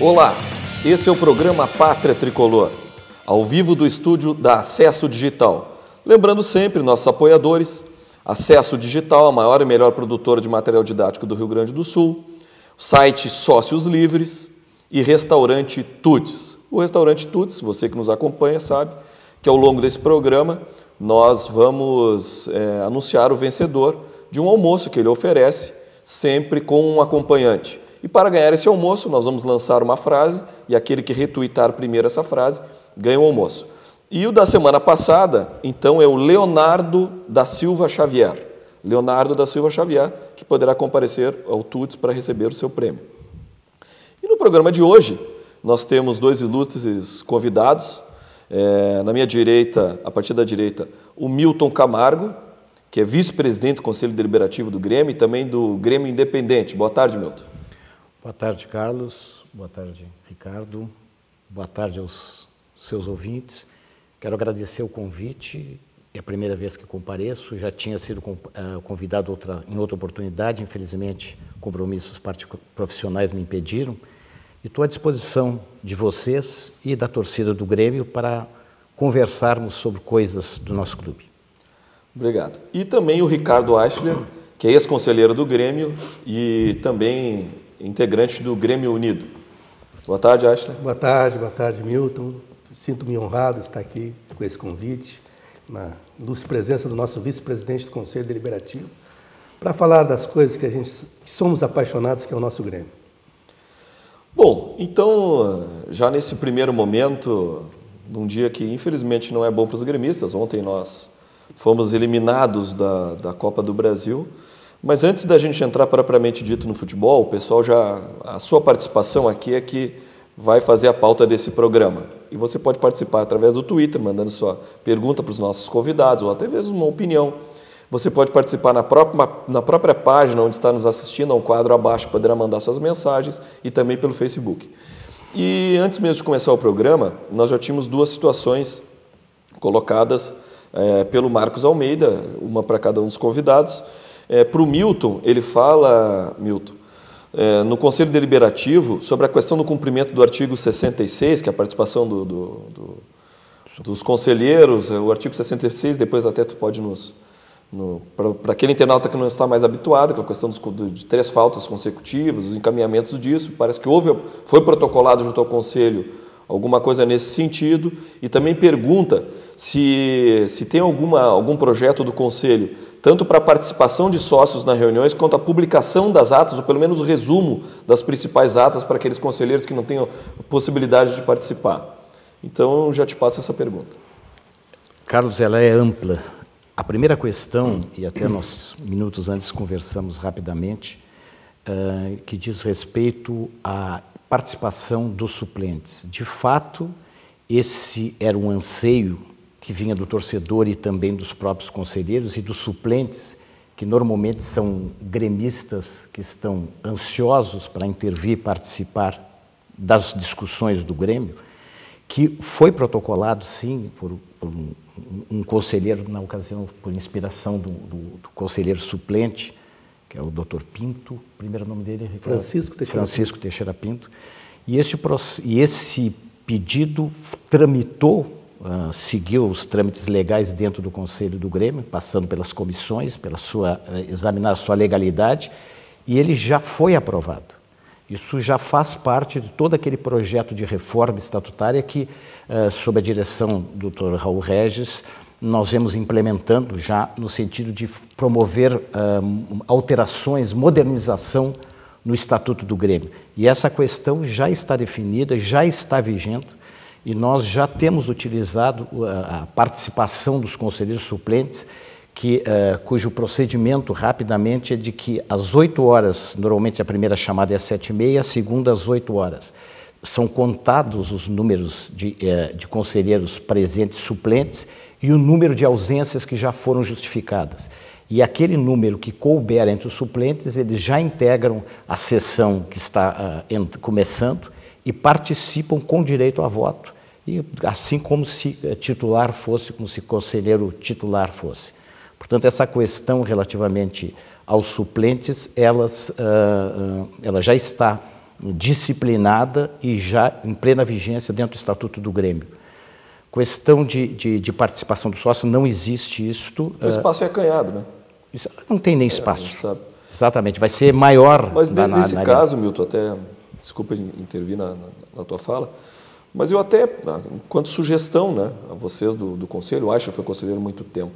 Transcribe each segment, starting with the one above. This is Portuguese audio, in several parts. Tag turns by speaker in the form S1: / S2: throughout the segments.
S1: Olá, esse é o programa Pátria Tricolor, ao vivo do estúdio da Acesso Digital. Lembrando sempre, nossos apoiadores, Acesso Digital, a maior e melhor produtora de material didático do Rio Grande do Sul, site Sócios Livres e Restaurante Tuts. O Restaurante Tuts, você que nos acompanha sabe que ao longo desse programa nós vamos anunciar o vencedor de um almoço que ele oferece, sempre com um acompanhante. E para ganhar esse almoço, nós vamos lançar uma frase e aquele que retweetar primeiro essa frase ganha o almoço. E o da semana passada, então, é o Leonardo da Silva Xavier. Leonardo da Silva Xavier, que poderá comparecer ao Tuts para receber o seu prêmio. E no programa de hoje, nós temos dois ilustres convidados. Na minha direita, a partir da direita, o Milton Camargo, que é vice-presidente do Conselho Deliberativo do Grêmio e também do Grêmio Independente. Boa tarde, Milton.
S2: Boa tarde, Carlos. Boa tarde, Ricardo. Boa tarde aos seus ouvintes. Quero agradecer o convite. É a primeira vez que compareço. Já tinha sido convidado em outra oportunidade. Infelizmente, compromissos profissionais me impediram. E estou à disposição de vocês e da torcida do Grêmio para conversarmos sobre coisas do nosso clube.
S1: Obrigado. E também o Ricardo Eichler, que é ex-conselheiro do Grêmio e também integrante do Grêmio Unido. Boa tarde, Eichler.
S3: Boa tarde, Milton. Sinto-me honrado de estar aqui com esse convite, na ilustre presença do nosso vice-presidente do Conselho Deliberativo, para falar das coisas que somos apaixonados, que é o nosso Grêmio.
S1: Bom, então, já nesse primeiro momento, num dia que infelizmente não é bom para os gremistas, ontem nós fomos eliminados da Copa do Brasil, mas antes da gente entrar propriamente dito no futebol, o pessoal a sua participação aqui é que vai fazer a pauta desse programa. E você pode participar através do Twitter, mandando sua pergunta para os nossos convidados, ou até mesmo uma opinião. Você pode participar na própria página onde está nos assistindo, há um quadro abaixo, poderá mandar suas mensagens, e também pelo Facebook. E antes mesmo de começar o programa, nós já tínhamos duas situações colocadas pelo Marcos Almeida, uma para cada um dos convidados. Para o Milton, ele fala, Milton, no Conselho Deliberativo, sobre a questão do cumprimento do artigo 66, que é a participação dos conselheiros, o artigo 66, depois até tu pode para aquele internauta que não está mais habituado, com a questão de 3 faltas consecutivas, os encaminhamentos disso, parece que foi protocolado junto ao Conselho alguma coisa nesse sentido, e também pergunta se tem algum projeto do Conselho, tanto para a participação de sócios nas reuniões, quanto a publicação das atas, ou pelo menos o resumo das principais atas para aqueles conselheiros que não tenham possibilidade de participar. Então, já te passo essa pergunta.
S2: Carlos, ela é ampla. A primeira questão, e até nós minutos antes conversamos rapidamente, que diz respeito à participação dos suplentes. De fato, esse era um anseio que vinha do torcedor e também dos próprios conselheiros e dos suplentes, que normalmente são gremistas que estão ansiosos para intervir e participar das discussões do Grêmio, que foi protocolado, sim, por um conselheiro, na ocasião, por inspiração do conselheiro suplente, que é o Dr. Pinto, o primeiro nome dele é Francisco Teixeira Pinto, e esse pedido tramitou, seguiu os trâmites legais dentro do Conselho do Grêmio, passando pelas comissões, examinar a sua legalidade, e ele já foi aprovado. Isso já faz parte de todo aquele projeto de reforma estatutária que, sob a direção do Dr. Raul Regis, nós vemos implementando já no sentido de promover alterações, modernização no Estatuto do Grêmio. E essa questão já está definida, já está vigente, e nós já temos utilizado a participação dos conselheiros suplentes, cujo procedimento, rapidamente, é de que às 8 horas, normalmente a primeira chamada é às 7h30, a segunda às 8 horas. São contados os números de conselheiros presentes suplentes e o número de ausências que já foram justificadas. E aquele número que couber entre os suplentes, eles já integram a sessão que está começando e participam com direito a voto, e assim como se titular fosse, como se conselheiro titular fosse. Portanto, essa questão relativamente aos suplentes, ela já está disciplinada e já em plena vigência dentro do Estatuto do Grêmio. Questão de participação do sócio, não existe isto.
S1: O espaço é acanhado, né?
S2: Isso, não tem nem espaço.
S1: Sabe.
S2: Exatamente, vai ser maior.
S1: Mas nesse caso, Milton, até, desculpa intervir na tua fala, mas eu até, enquanto sugestão, né, a vocês do Conselho, o Aisha foi conselheiro há muito tempo,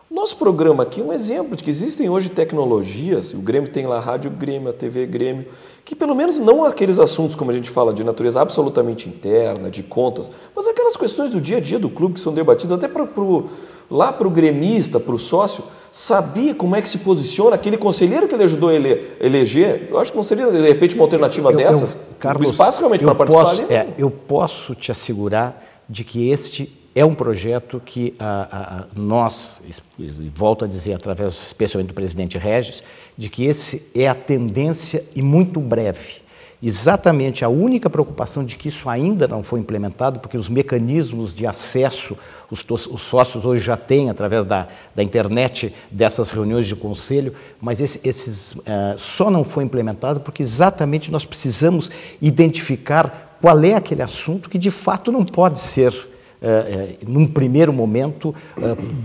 S1: nosso programa aqui é um exemplo de que existem hoje tecnologias, o Grêmio tem lá a Rádio Grêmio, a TV Grêmio, que pelo menos não aqueles assuntos, como a gente fala, de natureza absolutamente interna, de contas, mas aquelas questões do dia a dia do clube que são debatidas, até lá para o gremista, para o sócio, sabia como é que se posiciona aquele conselheiro que ele ajudou a eleger. Eu acho que não seria, de repente, uma alternativa dessas?
S2: Carlos,
S1: o espaço realmente para participar ali?
S2: Eu posso te assegurar de que este é um projeto que nós, volto a dizer, através especialmente do presidente Regis, de que esse é a tendência e muito breve. Exatamente a única preocupação de que isso ainda não foi implementado, porque os mecanismos de acesso os sócios hoje já têm, através da internet, dessas reuniões de conselho, mas esses só não foi implementado porque exatamente nós precisamos identificar qual é aquele assunto que de fato não pode ser num primeiro momento,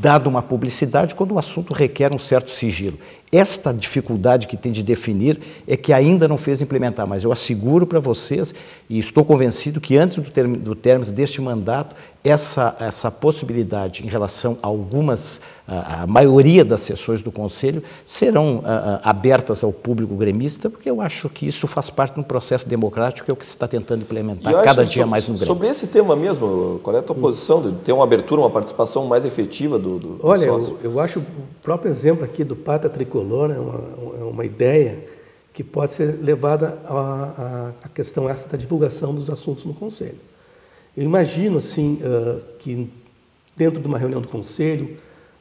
S2: dado uma publicidade, quando o assunto requer um certo sigilo. Esta dificuldade que tem de definir é que ainda não fez implementar, mas eu asseguro para vocês, e estou convencido que antes do término deste mandato, essa possibilidade em relação a a maioria das sessões do Conselho serão abertas ao público gremista, porque eu acho que isso faz parte de um processo democrático que é o que se está tentando implementar cada dia mais no Grêmio.
S1: Sobre esse tema mesmo, qual é a tua posição de ter uma abertura, uma participação mais efetiva do
S3: Olha,
S1: sócio?
S3: eu acho o próprio exemplo aqui do Pátria Tricolor é uma ideia que pode ser levada à questão essa da divulgação dos assuntos no Conselho. Eu imagino, assim, que dentro de uma reunião do Conselho,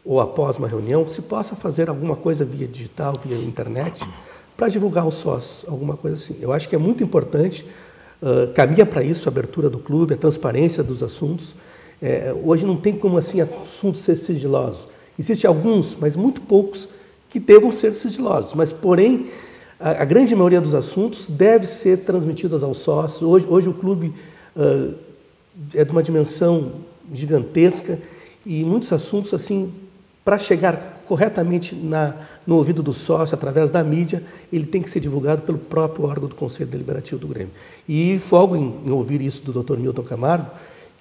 S3: ou após uma reunião, se possa fazer alguma coisa via digital, via internet, para divulgar os sócios, alguma coisa assim. Eu acho que é muito importante, caminha para isso a abertura do clube, a transparência dos assuntos. Hoje não tem como, assim, assuntos ser sigilosos. Existem alguns, mas muito poucos, que devam ser sigilosos. Mas, porém, a grande maioria dos assuntos deve ser transmitidos aos sócios. Hoje o clube é de uma dimensão gigantesca e muitos assuntos, assim, para chegar corretamente no ouvido do sócio, através da mídia, ele tem que ser divulgado pelo próprio órgão do Conselho Deliberativo do Grêmio. E folgo em ouvir isso do Dr. Milton Camargo,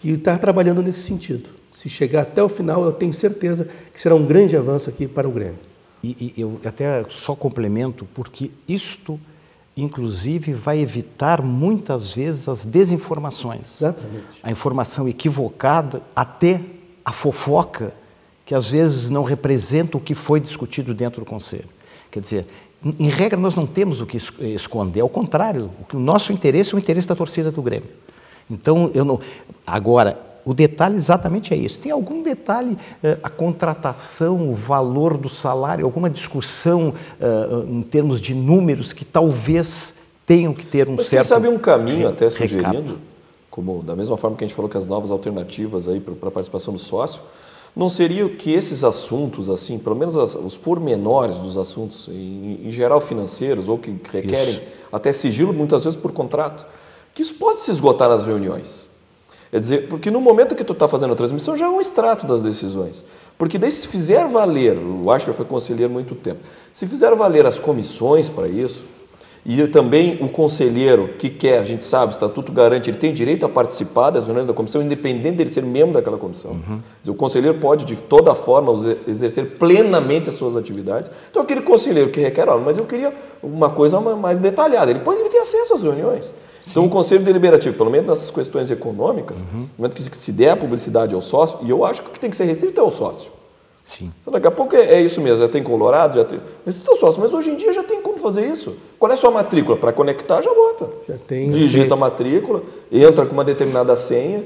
S3: que está trabalhando nesse sentido. Se chegar até o final, eu tenho certeza que será um grande avanço aqui para o Grêmio.
S2: E eu até só complemento, porque isto, inclusive, vai evitar muitas vezes as desinformações.
S3: Exatamente.
S2: A informação equivocada, até a fofoca, que às vezes não representa o que foi discutido dentro do Conselho. Quer dizer, em regra, nós não temos o que esconder, ao contrário, o nosso interesse é o interesse da torcida do Grêmio. Então, agora, o detalhe exatamente é esse. Tem algum detalhe, a contratação, o valor do salário, alguma discussão em termos de números que talvez tenham que ter um
S1: Mas
S2: certo...
S1: Mas quem sabe um caminho até
S2: recado.
S1: sugerindo, como da mesma forma que a gente falou que as novas alternativas aí para a participação do sócio, não seria que esses assuntos, assim, pelo menos os pormenores dos assuntos, em geral financeiros, ou que requerem até sigilo, muitas vezes por contrato, que isso pode se esgotar nas reuniões. Quer dizer, porque no momento que tu está fazendo a transmissão já é um extrato das decisões. Porque daí se fizer valer, o Asher foi conselheiro há muito tempo, se fizer valer as comissões para isso, e também o conselheiro que quer, a gente sabe, o estatuto garante, ele tem direito a participar das reuniões da comissão, independente dele ser membro daquela comissão. O conselheiro pode, de toda forma, exercer plenamente as suas atividades. Então, aquele conselheiro que requer, mas eu queria uma coisa mais detalhada, ele tem acesso às reuniões. Então, o Conselho Deliberativo, pelo menos nessas questões econômicas, no momento que se der a publicidade ao sócio, e eu acho que o que tem que ser restrito é ao sócio.
S2: Sim.
S1: Então, daqui a pouco é isso mesmo, já tem Colorado, já tem... Mas, sócio, mas hoje em dia já tem como fazer isso. Qual é a sua matrícula? Para conectar, já bota.
S3: Já tem.
S1: Digita a matrícula, entra com uma determinada senha.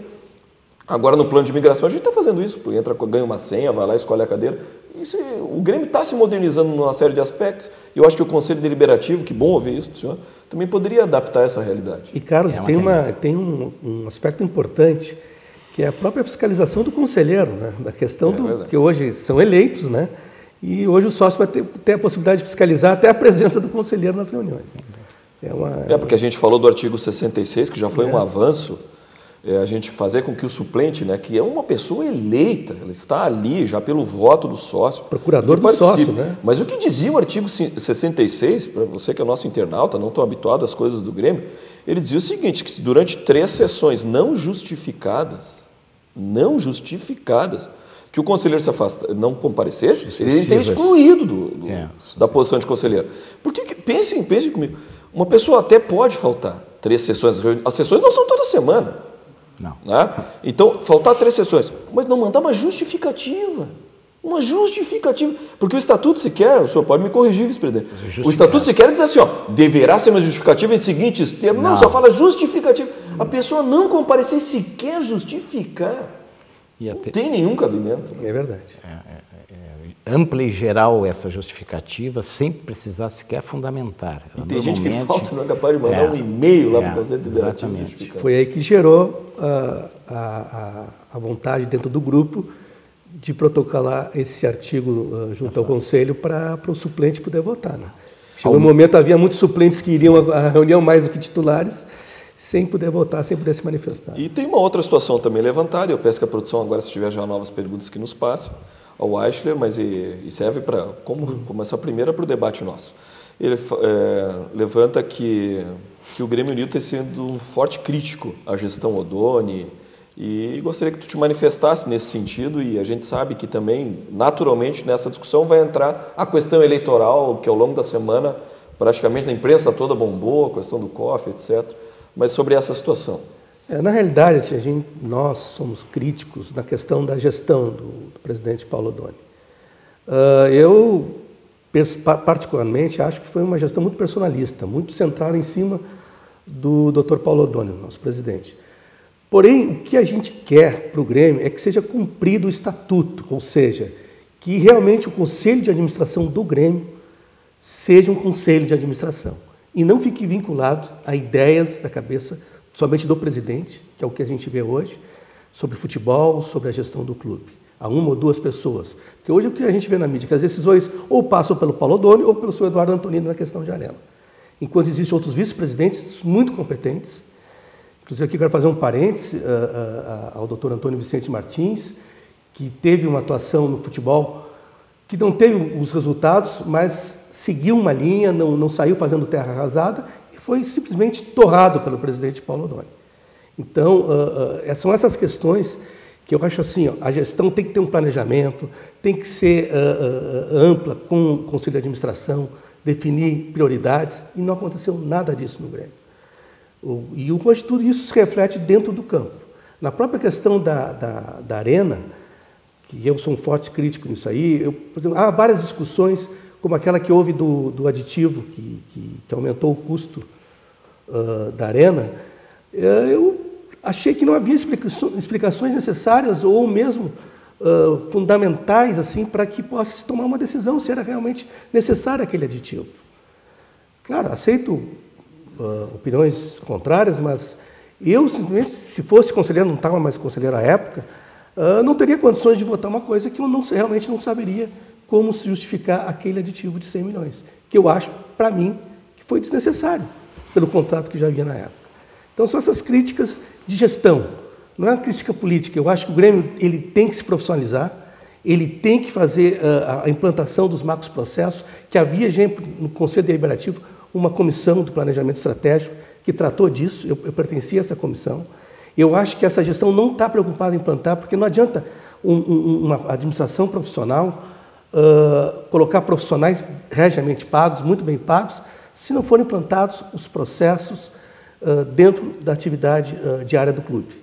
S1: Agora, no plano de imigração, a gente está fazendo isso. Entra, ganha uma senha, vai lá, escolhe a cadeira. Isso, o Grêmio está se modernizando numa série de aspectos. E eu acho que o Conselho Deliberativo, que bom ouvir isso do senhor, também poderia adaptar essa realidade.
S3: E, Carlos, tem um aspecto importante, que é a própria fiscalização do conselheiro, né? Da questão que hoje são eleitos, né? E hoje o sócio vai ter a possibilidade de fiscalizar até a presença do conselheiro nas reuniões.
S1: Porque a gente falou do artigo 66, que já foi um avanço, a gente fazer com que o suplente, né, que é uma pessoa eleita, ela está ali já pelo voto do sócio.
S3: Procurador do sócio, né?
S1: Mas o que dizia o artigo 66, para você que é nosso internauta, não tão habituado às coisas do Grêmio, ele dizia o seguinte, que se durante 3 sessões não justificadas, que o conselheiro se afasta, não comparecesse, ele seria excluído da posição de conselheiro. Porque, pensem comigo, uma pessoa até pode faltar 3 sessões, as sessões não são toda semana.
S2: Não.
S1: Né? Então, faltar 3 sessões, mas não mandar uma justificativa. Porque o estatuto sequer, o senhor pode me corrigir, vice-presidente, o estatuto sequer diz assim, deverá ser uma justificativa em seguintes termos. Não, só fala justificativa. A pessoa não comparecer sequer justificar. Não tem nenhum cabimento.
S3: É verdade.
S2: Ampla e geral essa justificativa, sem precisar sequer fundamentar.
S1: E tem gente que falta, não é capaz de mandar um e-mail lá para o Conselho Deliberativo justificando.
S3: Foi aí que gerou a vontade dentro do grupo de protocolar esse artigo junto ao Conselho para o suplente poder votar. Né? Chegou um momento, havia muitos suplentes que iriam à reunião mais do que titulares, sem poder votar, sem poder se manifestar.
S1: E tem uma outra situação também levantada, eu peço que a produção agora, se tiver já novas perguntas, que nos passe ao Eichler, mas e serve para como essa primeira para o debate nosso. Ele levanta que o Grêmio Unido tem sido um forte crítico à gestão Odoni, e gostaria que tu te manifestasse nesse sentido, e a gente sabe que também, naturalmente, nessa discussão vai entrar a questão eleitoral, que ao longo da semana, praticamente a imprensa toda bombou, a questão do COF, etc., mas sobre essa situação.
S3: Na realidade, assim, nós somos críticos na questão da gestão do presidente Paulo Odoni. Eu, particularmente, acho que foi uma gestão muito personalista, muito centrada em cima do Dr. Paulo Odoni, nosso presidente. Porém, o que a gente quer para o Grêmio é que seja cumprido o estatuto, ou seja, que realmente o conselho de administração do Grêmio seja um conselho de administração e não fique vinculado a ideias da cabeça somente do presidente, que é o que a gente vê hoje, sobre futebol, sobre a gestão do clube. A 1 ou 2 pessoas. Porque hoje o que a gente vê na mídia, que as decisões ou passam pelo Paulo Odoni ou pelo senhor Eduardo Antonino na questão de Arena. Enquanto existem outros vice-presidentes muito competentes. Inclusive aqui eu quero fazer um parêntese ao doutor Antônio Vicente Martins, que teve uma atuação no futebol que não teve os resultados, mas seguiu uma linha, não saiu fazendo terra arrasada, foi simplesmente torrado pelo presidente Paulo Odoni. Então, são essas questões que eu acho assim, a gestão tem que ter um planejamento, tem que ser ampla com o Conselho de Administração, definir prioridades, e não aconteceu nada disso no Grêmio. E o mais de tudo isso se reflete dentro do campo. Na própria questão da arena, que eu sou um forte crítico nisso aí, por exemplo, há várias discussões, como aquela que houve do aditivo, que aumentou o custo da arena. Eu achei que não havia explicações necessárias ou mesmo fundamentais assim, para que possa se tomar uma decisão se era realmente necessário aquele aditivo. Claro, aceito opiniões contrárias, mas eu, simplesmente, se fosse conselheiro, não estava mais conselheiro à época, não teria condições de votar uma coisa que eu realmente não saberia como se justificar aquele aditivo de 100 milhões, que eu acho, para mim, que foi desnecessário, pelo contrato que já havia na época. Então, são essas críticas de gestão, não é uma crítica política. Eu acho que o Grêmio ele tem que se profissionalizar, ele tem que fazer a implantação dos macroprocessos, que havia já no Conselho Deliberativo uma comissão do planejamento estratégico que tratou disso, eu pertencia a essa comissão. Eu acho que essa gestão não está preocupada em implantar, porque não adianta uma administração profissional colocar profissionais regiamente pagos, muito bem pagos, se não forem implantados os processos dentro da atividade diária do clube.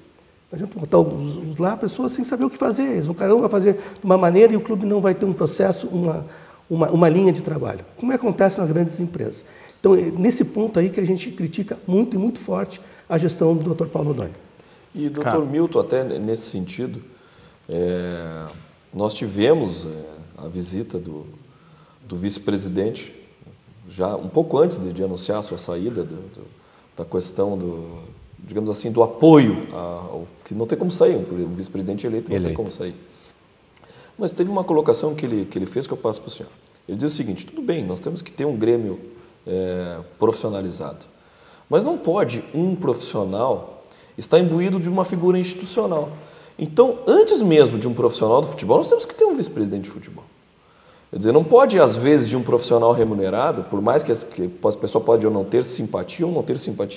S3: Não adianta botar lá pessoas sem saber o que fazer, cada um vai fazer de uma maneira e o clube não vai ter um processo, uma linha de trabalho, como acontece nas grandes empresas. Então, nesse ponto aí que a gente critica muito e muito forte a gestão do Dr. Paulo Odoni.
S1: E, Dr. Milton, até nesse sentido, nós tivemos a visita do vice-presidente, já um pouco antes de anunciar a sua saída, da questão digamos assim, do apoio, que não tem como sair, o vice-presidente eleito não tem como sair. Mas teve uma colocação que ele fez que eu passo para o senhor. Ele diz o seguinte: tudo bem, nós temos que ter um Grêmio profissionalizado. Mas não pode um profissional estar imbuído de uma figura institucional. Então, antes mesmo de um profissional do futebol, nós temos que ter um vice-presidente de futebol. Quer dizer, não pode, às vezes, de um profissional remunerado, por mais que a pessoa pode ou não ter simpatia,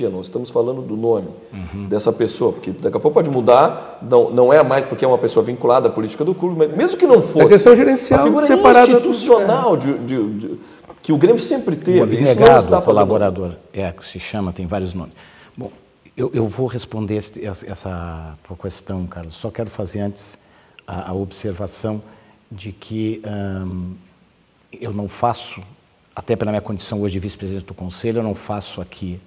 S1: não estamos falando do nome dessa pessoa, porque daqui a pouco pode mudar, não é mais porque é uma pessoa vinculada à política do clube, mas mesmo que não fosse,
S3: a questão gerencial,
S1: a figura institucional que o Grêmio sempre teve,
S2: o abnegado, colaborador, que se chama, tem vários nomes. Bom, eu vou responder essa tua questão, Carlos, só quero fazer antes a observação de que eu não faço, até pela minha condição hoje de vice-presidente do Conselho, eu não faço aqui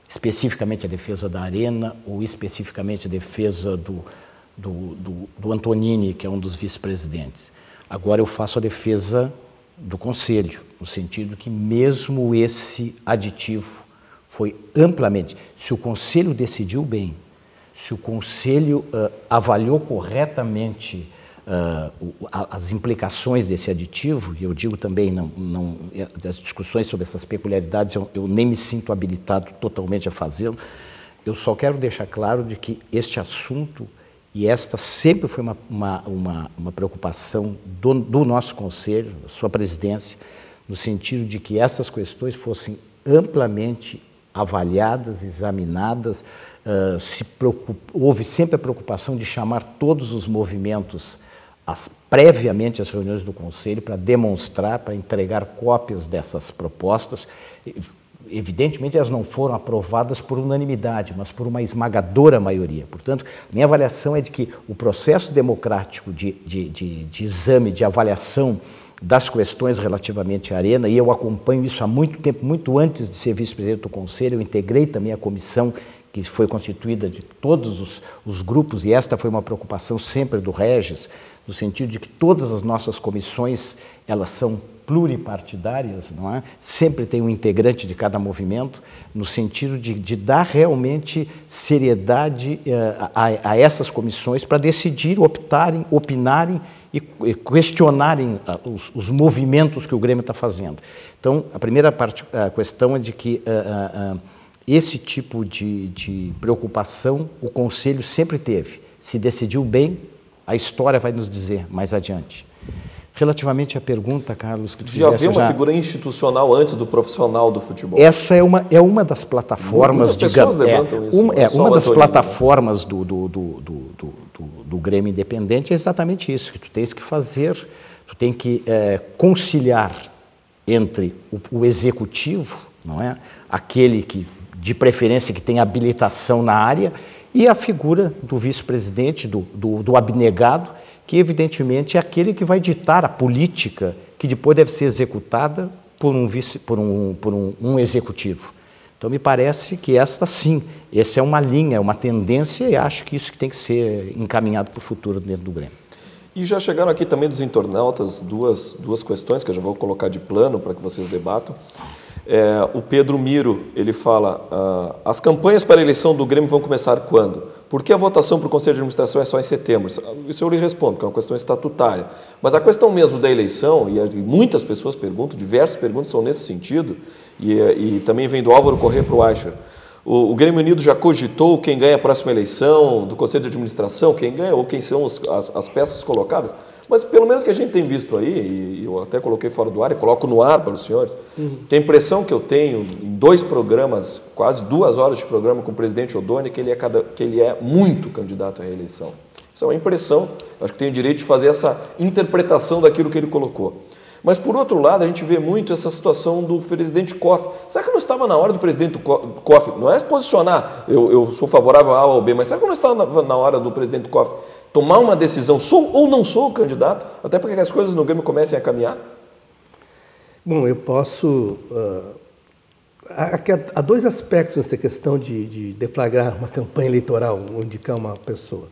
S2: especificamente a defesa da Arena ou especificamente a defesa do Antonini, que é um dos vice-presidentes. Agora eu faço a defesa do Conselho, no sentido que mesmo esse aditivo foi amplamente, se o Conselho decidiu bem, se o Conselho avaliou corretamente as implicações desse aditivo, e eu digo também, as discussões sobre essas peculiaridades, eu nem me sinto habilitado totalmente a fazê-lo, eu só quero deixar claro de que este assunto, e esta sempre foi uma preocupação do nosso Conselho, da sua presidência, no sentido de que essas questões fossem amplamente avaliadas, examinadas, houve sempre a preocupação de chamar todos os movimentos previamente às reuniões do Conselho para demonstrar, para entregar cópias dessas propostas. Evidentemente, elas não foram aprovadas por unanimidade, mas por uma esmagadora maioria. Portanto, minha avaliação é de que o processo democrático de exame, de avaliação das questões relativamente à Arena, e eu acompanho isso há muito tempo, muito antes de ser vice-presidente do Conselho, eu integrei também a comissão que foi constituída de todos os grupos, e esta foi uma preocupação sempre do Regis, no sentido de que todas as nossas comissões, elas são pluripartidárias, não é? Sempre tem um integrante de cada movimento, no sentido de dar realmente seriedade a essas comissões para decidir, optarem, opinarem e questionarem os movimentos que o Grêmio está fazendo. Então, a primeira questão é de que esse tipo de preocupação o Conselho sempre teve. Se decidiu bem, a história vai nos dizer mais adiante. Relativamente à pergunta, Carlos, que tu fizeste...
S1: Já havia uma figura institucional antes do profissional do futebol?
S2: Essa é uma das plataformas...
S1: Muitas pessoas levantam isso.
S2: Uma das plataformas do Grêmio Independente é exatamente isso, que tu tens que fazer, tu tem que conciliar entre o executivo, não é? Aquele que, de preferência, que tem habilitação na área, e a figura do vice-presidente, do abnegado, que evidentemente é aquele que vai ditar a política que depois deve ser executada por um executivo. Então me parece que essa é uma linha, uma tendência, e acho que isso que tem que ser encaminhado para o futuro dentro do Grêmio.
S1: E já chegaram aqui também dos internautas duas questões que eu já vou colocar de plano para que vocês debatam. O Pedro Miro, ele fala, as campanhas para a eleição do Grêmio vão começar quando? Por que a votação para o Conselho de Administração é só em setembro? Isso eu lhe respondo, porque é uma questão estatutária. Mas a questão mesmo da eleição, e muitas pessoas perguntam, diversas perguntas são nesse sentido, e também vem do Álvaro Corrêa para o Aischer. O Grêmio Unido já cogitou quem ganha a próxima eleição do Conselho de Administração, quem ganha ou quem são as peças colocadas? Mas pelo menos que a gente tem visto aí, e eu até coloquei fora do ar e coloco no ar para os senhores, que a impressão que eu tenho em 2 programas, quase 2 horas de programa com o presidente Odoni, que ele é muito candidato à reeleição. Isso é uma impressão, acho que tenho o direito de fazer essa interpretação daquilo que ele colocou. Mas, por outro lado, a gente vê muito essa situação do presidente Koff. Será que não estava na hora do presidente Koff, não é se posicionar, eu sou favorável a A ou B, mas será que não estava na hora do presidente Koff tomar uma decisão, sou ou não sou o candidato, até para que as coisas no Grêmio comecem a caminhar?
S3: Bom, eu posso... há 2 aspectos nessa questão de deflagrar uma campanha eleitoral ou indicar uma pessoa.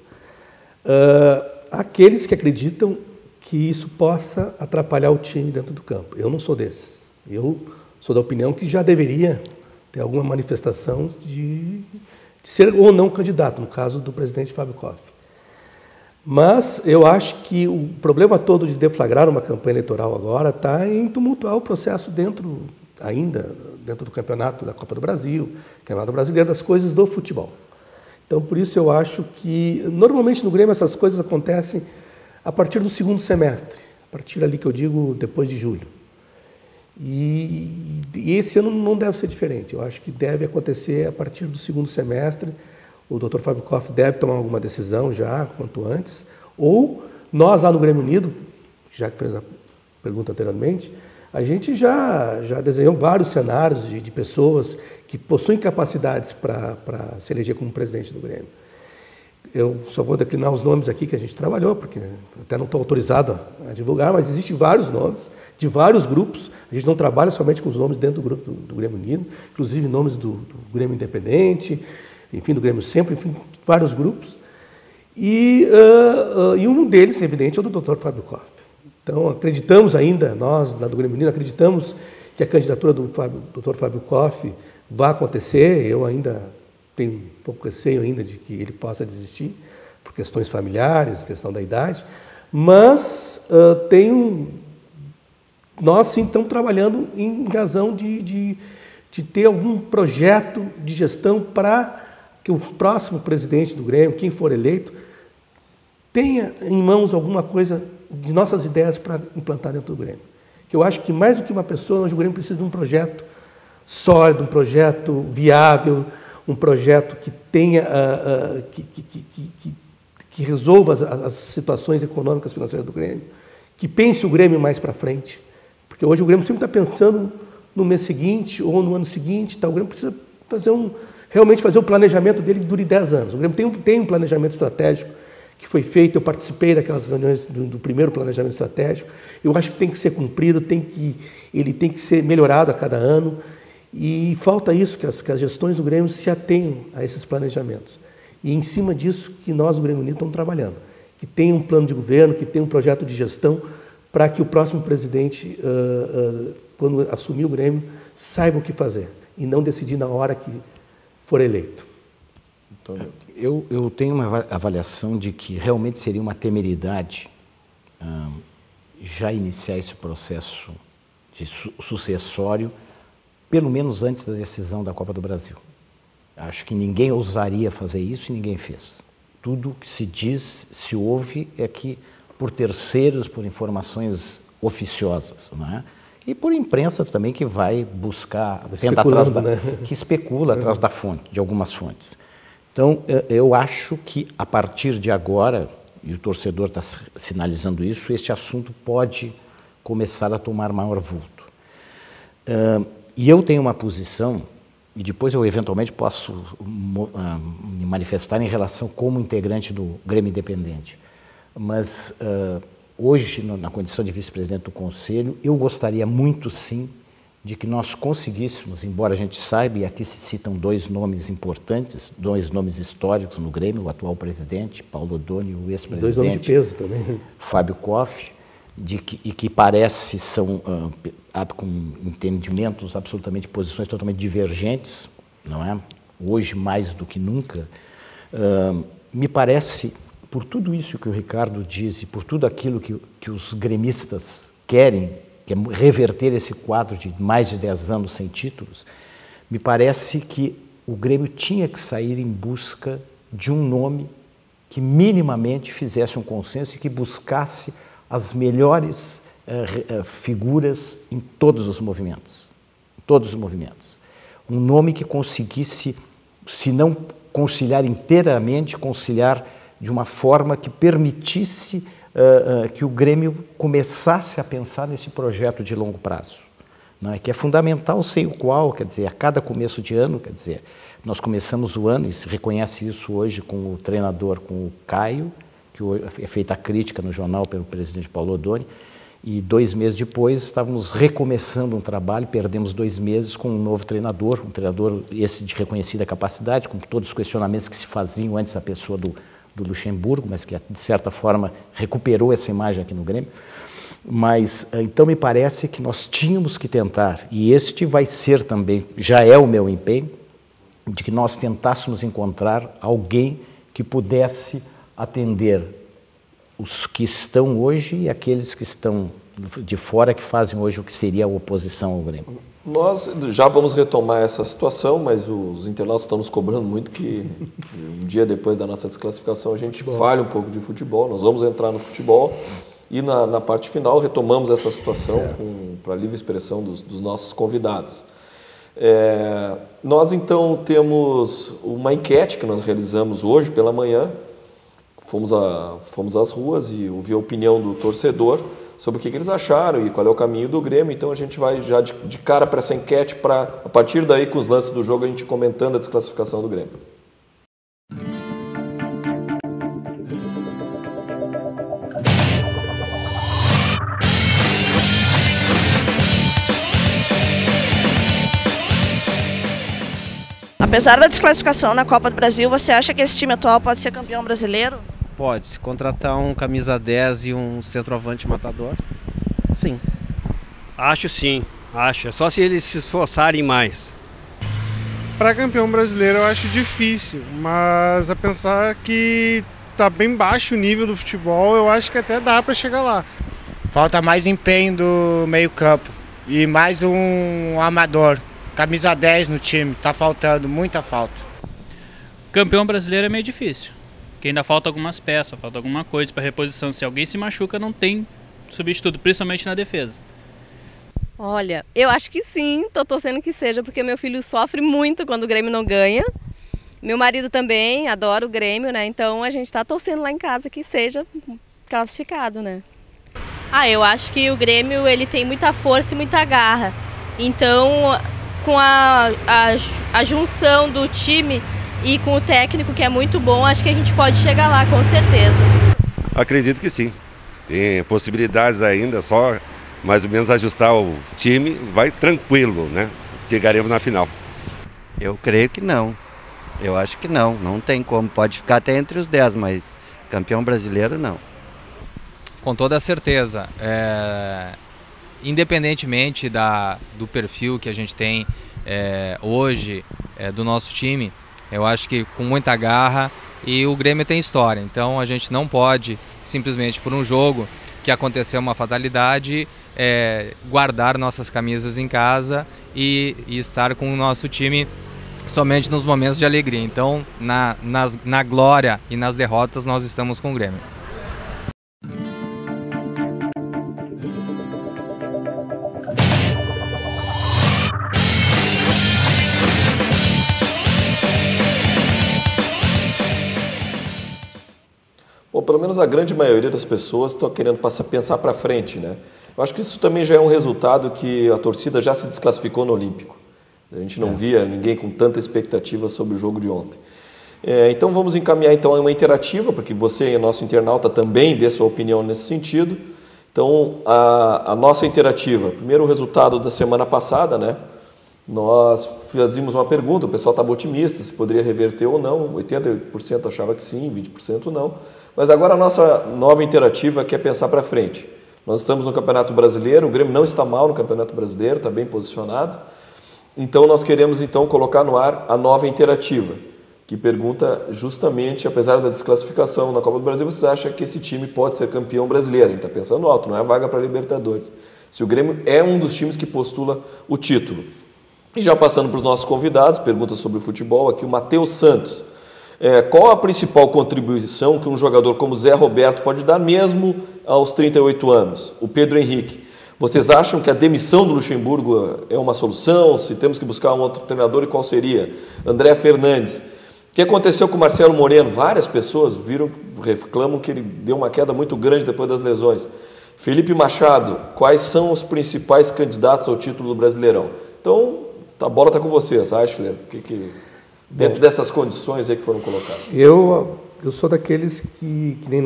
S3: Há aqueles que acreditam que isso possa atrapalhar o time dentro do campo. Eu não sou desses. Eu sou da opinião que já deveria ter alguma manifestação de ser ou não candidato, no caso do presidente Fábio Koff. Mas eu acho que o problema todo de deflagrar uma campanha eleitoral agora está em tumultuar o processo dentro ainda dentro do campeonato da Copa do Brasil, Campeonato Brasileiro, das coisas do futebol. Então, por isso eu acho que, normalmente no Grêmio, essas coisas acontecem a partir do segundo semestre, a partir ali que eu digo depois de julho. E esse ano não deve ser diferente, eu acho que deve acontecer a partir do segundo semestre. O Dr. Fábio Koff deve tomar alguma decisão já, quanto antes, ou nós lá no Grêmio Unido, já que fez a pergunta anteriormente, a gente já desenhou vários cenários de pessoas que possuem capacidades para se eleger como presidente do Grêmio. Eu só vou declinar os nomes aqui que a gente trabalhou, porque até não estou autorizado a divulgar, mas existem vários nomes, de vários grupos. A gente não trabalha somente com os nomes dentro do grupo do Grêmio Unido, inclusive nomes do Grêmio Independente, enfim, do Grêmio Sempre, enfim, vários grupos. E um deles, evidente, é o do Dr. Fábio Koff. Então, acreditamos ainda, nós, lá do Grêmio Unido, acreditamos que a candidatura do Dr. Fábio Koff vai acontecer. Eu ainda tenho um pouco receio ainda de que ele possa desistir, por questões familiares, questão da idade, mas nós sim estamos trabalhando em razão de ter algum projeto de gestão para que o próximo presidente do Grêmio, quem for eleito, tenha em mãos alguma coisa de nossas ideias para implantar dentro do Grêmio. Que eu acho que mais do que uma pessoa, hoje o Grêmio precisa de um projeto sólido, um projeto viável, um projeto que tenha, que resolva as situações econômicas, financeiras do Grêmio, que pense o Grêmio mais para frente. Porque hoje o Grêmio sempre está pensando no mês seguinte ou no ano seguinte. Tá? O Grêmio precisa realmente fazer o planejamento dele que dure 10 anos. O Grêmio tem um planejamento estratégico que foi feito, eu participei daquelas reuniões do primeiro planejamento estratégico. Eu acho que tem que ser cumprido, ele tem que ser melhorado a cada ano. E falta isso, que as gestões do Grêmio se atenham a esses planejamentos. E em cima disso que nós, do Grêmio Unido, estamos trabalhando. Que tenha um plano de governo, que tenha um projeto de gestão, para que o próximo presidente, quando assumir o Grêmio, saiba o que fazer. E não decidir na hora que for eleito.
S2: Eu tenho uma avaliação de que realmente seria uma temeridade já iniciar esse processo de sucessório, pelo menos antes da decisão da Copa do Brasil. Acho que ninguém ousaria fazer isso e ninguém fez. Tudo que se diz, se ouve, é que por terceiros, por informações oficiosas, não é? E por imprensa também que vai buscar, tenta atrás que especula atrás da fonte, de algumas fontes. Então, eu acho que a partir de agora, e o torcedor está sinalizando isso, este assunto pode começar a tomar maior vulto. E eu tenho uma posição, e depois eu eventualmente posso me manifestar em relação como integrante do Grêmio Independente. Mas hoje, na condição de vice-presidente do Conselho, eu gostaria muito sim de que nós conseguíssemos, embora a gente saiba, e aqui se citam dois nomes importantes, dois nomes históricos no Grêmio, o atual presidente, Paulo Oddoni, e o ex-presidente,
S3: dois nomes de peso também,
S2: Fábio Koff, e que parece são com entendimentos absolutamente, posições totalmente divergentes, não é? Hoje mais do que nunca, me parece, por tudo isso que o Ricardo diz e por tudo aquilo que os gremistas querem, que é reverter esse quadro de mais de 10 anos sem títulos, me parece que o Grêmio tinha que sair em busca de um nome que minimamente fizesse um consenso e que buscasse as melhores figuras em todos os movimentos. Todos os movimentos. Um nome que conseguisse, se não conciliar inteiramente, conciliar de uma forma que permitisse que o Grêmio começasse a pensar nesse projeto de longo prazo, não é? Que é fundamental, sem o qual, quer dizer, a cada começo de ano, quer dizer, nós começamos o ano, e se reconhece isso hoje com o treinador, com o Caio, que é feita a crítica no jornal pelo presidente Paulo Oddoni, e 2 meses depois estávamos recomeçando um trabalho, perdemos 2 meses com um novo treinador, um treinador esse de reconhecida capacidade, com todos os questionamentos que se faziam antes da pessoa do Luxemburgo, mas que de certa forma recuperou essa imagem aqui no Grêmio. Mas então me parece que nós tínhamos que tentar, e este vai ser também, já é o meu empenho, de que nós tentássemos encontrar alguém que pudesse atender os que estão hoje e aqueles que estão de fora que fazem hoje o que seria a oposição ao Grêmio?
S1: Nós já vamos retomar essa situação, mas os internautas estão nos cobrando muito que um dia depois da nossa desclassificação a gente fale um pouco de futebol. Nós vamos entrar no futebol e na parte final retomamos essa situação para livre expressão dos nossos convidados. Nós então temos uma enquete que nós realizamos hoje pela manhã. Fomos às ruas e ouvir a opinião do torcedor sobre o que eles acharam e qual é o caminho do Grêmio. Então a gente vai já de cara para essa enquete, para a partir daí, com os lances do jogo, a gente comentando a desclassificação do Grêmio.
S4: Apesar da desclassificação na Copa do Brasil, você acha que esse time atual pode ser campeão brasileiro?
S5: Pode. Se contratar um camisa 10 e um centroavante matador, sim.
S6: Acho sim, acho. É só se eles se esforçarem mais.
S7: Para campeão brasileiro eu acho difícil, mas a pensar que tá bem baixo o nível do futebol, eu acho que até dá para chegar lá.
S8: Falta mais empenho do meio-campo e mais um amador. Camisa 10 no time, tá faltando, muita falta.
S9: Campeão brasileiro é meio difícil, porque ainda falta algumas peças, falta alguma coisa para reposição. Se alguém se machuca, não tem substituto, principalmente na defesa.
S10: Olha, eu acho que sim, tô torcendo que seja, porque meu filho sofre muito quando o Grêmio não ganha. Meu marido também adora o Grêmio, né? Então a gente tá torcendo lá em casa que seja classificado, né?
S11: Eu acho que o Grêmio ele tem muita força e muita garra. Então, com a junção do time e com o técnico, que é muito bom, acho que a gente pode chegar lá, com certeza.
S12: Acredito que sim. Tem possibilidades ainda, só mais ou menos ajustar o time, vai tranquilo, né? Chegaremos na final.
S13: Eu creio que não. Eu acho que não. Não tem como. Pode ficar até entre os 10, mas campeão brasileiro não.
S14: Com toda certeza. Independentemente do perfil que a gente tem hoje do nosso time, eu acho que com muita garra, e o Grêmio tem história, então a gente não pode simplesmente por um jogo que aconteceu uma fatalidade guardar nossas camisas em casa e estar com o nosso time somente nos momentos de alegria. Então na glória e nas derrotas nós estamos com o Grêmio.
S1: Bom, pelo menos a grande maioria das pessoas estão querendo pensar para frente, né? Eu acho que isso também já é um resultado que a torcida já se desclassificou no Olímpico. A gente não via ninguém com tanta expectativa sobre o jogo de ontem. Então vamos encaminhar então uma interativa, para que você, nosso internauta, também dê sua opinião nesse sentido. Então a nossa interativa, primeiro o resultado da semana passada, né? Nós fizemos uma pergunta, o pessoal estava otimista, se poderia reverter ou não, 80% achava que sim, 20% não. Mas agora a nossa nova interativa quer pensar para frente. Nós estamos no Campeonato Brasileiro, o Grêmio não está mal no Campeonato Brasileiro, está bem posicionado. Então nós queremos colocar no ar a nova interativa, que pergunta justamente, apesar da desclassificação na Copa do Brasil, você acha que esse time pode ser campeão brasileiro? A gente está pensando alto, não é a vaga para a Libertadores. Se o Grêmio é um dos times que postula o título. E já passando para os nossos convidados, pergunta sobre o futebol, aqui o Matheus Santos. Qual a principal contribuição que um jogador como Zé Roberto pode dar mesmo aos 38 anos? O Pedro Henrique. Vocês acham que a demissão do Luxemburgo é uma solução? Se temos que buscar um outro treinador, e qual seria? André Fernandes. O que aconteceu com o Marcelo Moreno? Várias pessoas reclamam que ele deu uma queda muito grande depois das lesões. Felipe Machado. Quais são os principais candidatos ao título do Brasileirão? Então, a bola está com vocês, Aisler. Dentro dessas condições aí que foram colocadas.
S3: Eu sou daqueles que nem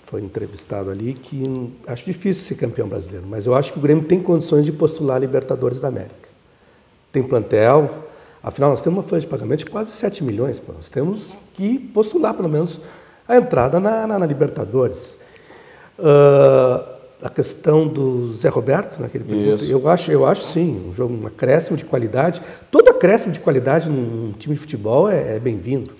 S3: foi entrevistado ali, que acho difícil ser campeão brasileiro, mas eu acho que o Grêmio tem condições de postular a Libertadores da América. Tem plantel, afinal nós temos uma folha de pagamento de quase 7 milhões, nós temos que postular pelo menos a entrada na Libertadores. A questão do Zé Roberto, naquele pergunta, eu acho sim, um acréscimo de qualidade. Todo acréscimo de qualidade num time de futebol é bem-vindo.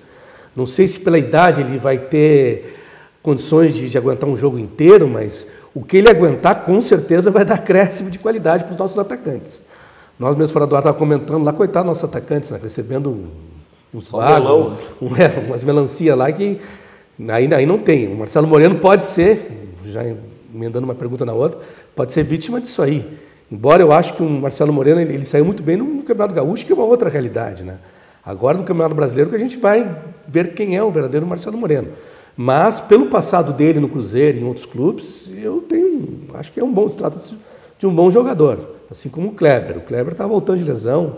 S3: Não sei se pela idade ele vai ter condições de aguentar um jogo inteiro, mas O que ele aguentar, com certeza, vai dar acréscimo de qualidade para os nossos atacantes. Nós mesmo fora do ar estávamos comentando lá, coitado dos nossos atacantes, né, recebendo uns bagos, umas melancia lá que aí não tem. O Marcelo Moreno pode ser, já emendando uma pergunta na outra, pode ser vítima disso aí. Embora eu acho que o Marcelo Moreno ele saiu muito bem no Campeonato Gaúcho, que é uma outra realidade, né? Agora no Campeonato Brasileiro que a gente vai ver quem é o verdadeiro Marcelo Moreno. Mas pelo passado dele no Cruzeiro e em outros clubes, acho que é um bom, se trata de um bom jogador, assim como o Kleber. O Kleber está voltando de lesão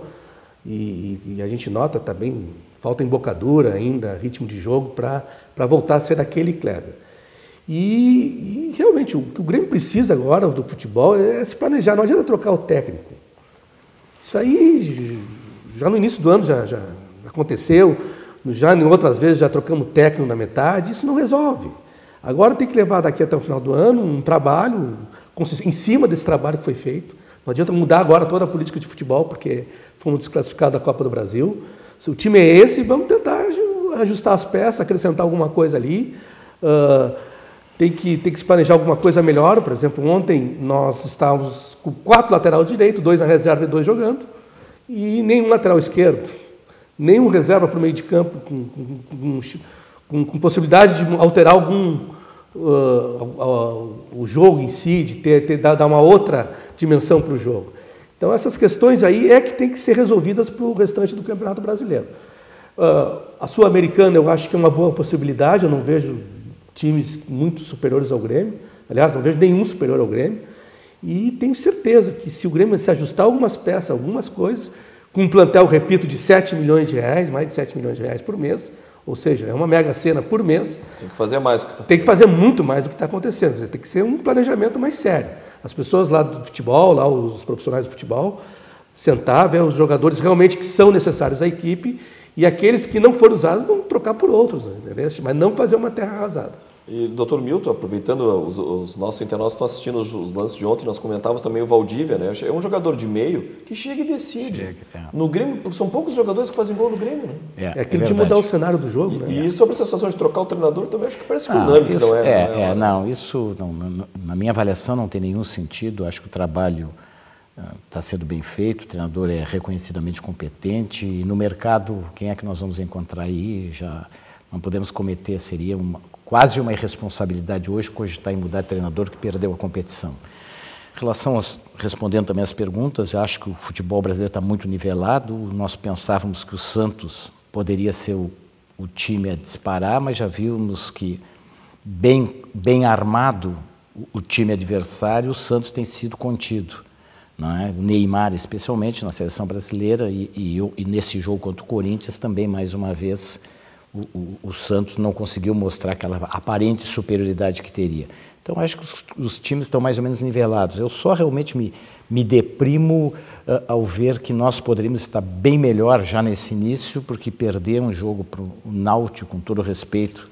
S3: e a gente nota também falta embocadura ainda, ritmo de jogo para voltar a ser aquele Kleber. E realmente o que o Grêmio precisa agora do futebol é se planejar, não adianta trocar o técnico. Isso aí já no início do ano já aconteceu, já em outras vezes já trocamos técnico na metade, isso não resolve. Agora tem que levar daqui até o final do ano um trabalho em cima desse trabalho que foi feito. Não adianta mudar agora toda a política de futebol, porque fomos desclassificados da Copa do Brasil. Se o time é esse, vamos tentar ajustar as peças, acrescentar alguma coisa ali. Tem que se planejar alguma coisa melhor. Por exemplo, ontem nós estávamos com 4 lateral direito, 2 na reserva e 2 jogando, e nenhum lateral esquerdo, nenhum reserva para o meio de campo com possibilidade de alterar algum o jogo em si, de dar uma outra dimensão para o jogo. Então essas questões aí é que tem que ser resolvidas para o restante do Campeonato Brasileiro. A Sul-Americana eu acho que é uma boa possibilidade, eu não vejo times muito superiores ao Grêmio, aliás, não vejo nenhum superior ao Grêmio, e tenho certeza que se o Grêmio se ajustar algumas peças, algumas coisas, com um plantel, repito, de 7 milhões de reais, mais de 7 milhões de reais por mês, ou seja, é uma mega cena por mês.
S1: Tem que fazer mais.
S3: Tem que fazer muito mais do que está acontecendo, quer dizer, tem que ser um planejamento mais sério. As pessoas lá do futebol, lá os profissionais do futebol, sentar, ver os jogadores realmente que são necessários à equipe, e aqueles que não foram usados vão trocar por outros, entendeu? Mas não fazer uma terra arrasada.
S1: E, Dr. Milton, aproveitando, os nossos internautas estão assistindo os lances de ontem, nós comentávamos também o Valdívia, né? É um jogador de meio que chega e decide. No Grêmio, são poucos jogadores que fazem gol no Grêmio, né?
S3: É aquilo de mudar o cenário do jogo, né?
S1: E sobre essa situação de trocar o treinador também, acho que parece que unânime que não é.
S2: Não, isso, na minha avaliação, não tem nenhum sentido. Acho que o trabalho está sendo bem feito, o treinador é reconhecidamente competente e no mercado, quem é que nós vamos encontrar aí? Já não podemos cometer, seria quase uma irresponsabilidade hoje cogitar em mudar de treinador que perdeu a competição. Em relação respondendo também as perguntas, eu acho que o futebol brasileiro está muito nivelado. Nós pensávamos que o Santos poderia ser o time a disparar, mas já vimos que bem armado o time adversário, o Santos tem sido contido. Não é? O Neymar, especialmente na seleção brasileira, e nesse jogo contra o Corinthians também, mais uma vez, o Santos não conseguiu mostrar aquela aparente superioridade que teria. Então, acho que os times estão mais ou menos nivelados. Eu só realmente me deprimo ao ver que nós poderíamos estar bem melhor já nesse início, porque perder um jogo para o Náutico, com todo respeito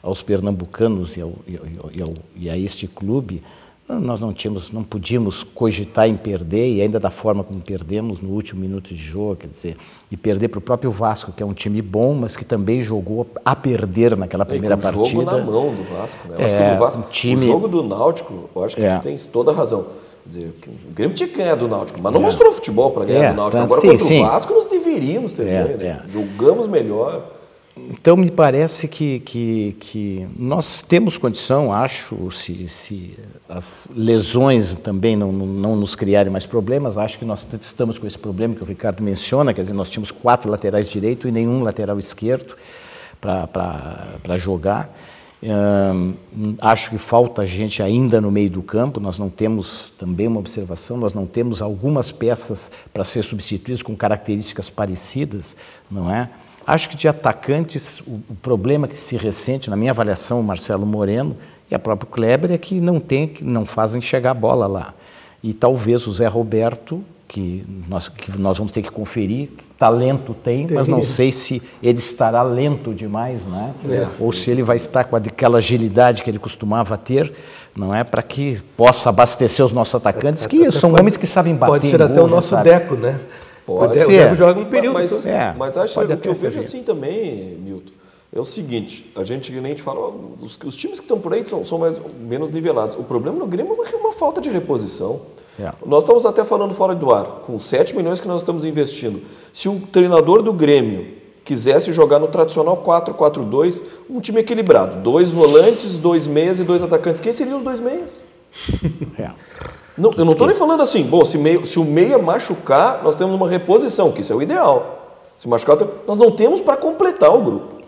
S2: aos pernambucanos e a este clube, nós não podíamos cogitar em perder, e ainda da forma como perdemos no último minuto de jogo, quer dizer, e perder para o próprio Vasco, que é um time bom, mas que também jogou a perder naquela primeira partida.
S1: O jogo na mão do Vasco, né? Eu acho que o Vasco, o jogo do Náutico, eu acho que tu tens toda a razão. Quer dizer, o Grêmio tinha que ganhar do Náutico, mas não mostrou futebol para ganhar do Náutico. Agora, contra o Vasco, nós deveríamos ter ganho, né? Jogamos melhor.
S2: Então, me parece que nós temos condição, acho, se as lesões também não nos criarem mais problemas, acho que nós estamos com esse problema que o Ricardo menciona, quer dizer, nós tínhamos 4 laterais direito e nenhum lateral esquerdo para jogar. Acho que falta gente ainda no meio do campo, nós não temos, também uma observação, nós não temos algumas peças para ser substituídas com características parecidas, não é? Acho que de atacantes, o problema que se ressente, na minha avaliação, o Marcelo Moreno e a própria Kleber, é que não fazem chegar a bola lá. E talvez o Zé Roberto, que nós vamos ter que conferir, talento tem, mas não sei se ele estará lento demais, né? Ou se ele vai estar com aquela agilidade que ele costumava ter, não é? Para que possa abastecer os nossos atacantes, que são homens que sabem bater.
S3: Pode ser até o nosso Deco, né?
S1: Pode
S3: ser. O Deco joga um período.
S1: Mas acho que eu vejo assim também, Milton. é o seguinte, a gente fala, os times que estão por aí são menos nivelados. O problema no Grêmio é uma falta de reposição. Nós estamos até falando fora do ar, com 7 milhões que nós estamos investindo. Se o treinador do Grêmio quisesse jogar no tradicional 4-4-2, um time equilibrado, 2 volantes, 2 meias e 2 atacantes, quem seriam os 2 meias? Não, eu não estou nem falando assim, bom, se o meia machucar, nós temos uma reposição, que isso é o ideal. Se machucar, nós não temos para completar o grupo.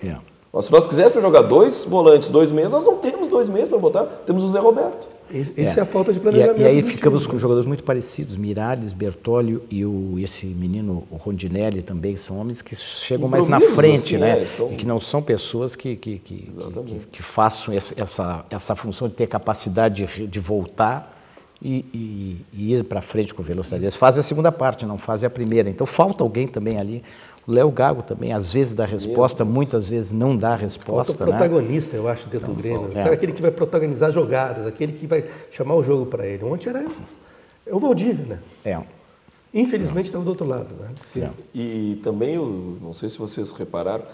S1: Mas se nós quiséssemos jogar 2 volantes, 2 meias, nós não temos 2 meias para botar, temos o Zé Roberto.
S3: Essa é a falta de planejamento.
S2: E aí ficamos com jogadores muito parecidos, Miralles, Bertolli e esse menino, o Rondinelli também, são homens que chegam mais na frente, assim, né? E que não são pessoas que façam essa função de ter capacidade de voltar e ir para frente com velocidade. Eles fazem a segunda parte, não fazem a primeira. Então falta alguém também ali. O Léo Gago também, às vezes dá resposta, muitas vezes não dá resposta.
S3: Falta o protagonista, eu acho, dentro do Grêmio. Sabe, aquele que vai protagonizar jogadas, aquele que vai chamar o jogo para ele. Ontem era o Valdívia, né? Infelizmente estava do outro lado. Né?
S1: E também, não sei se vocês repararam,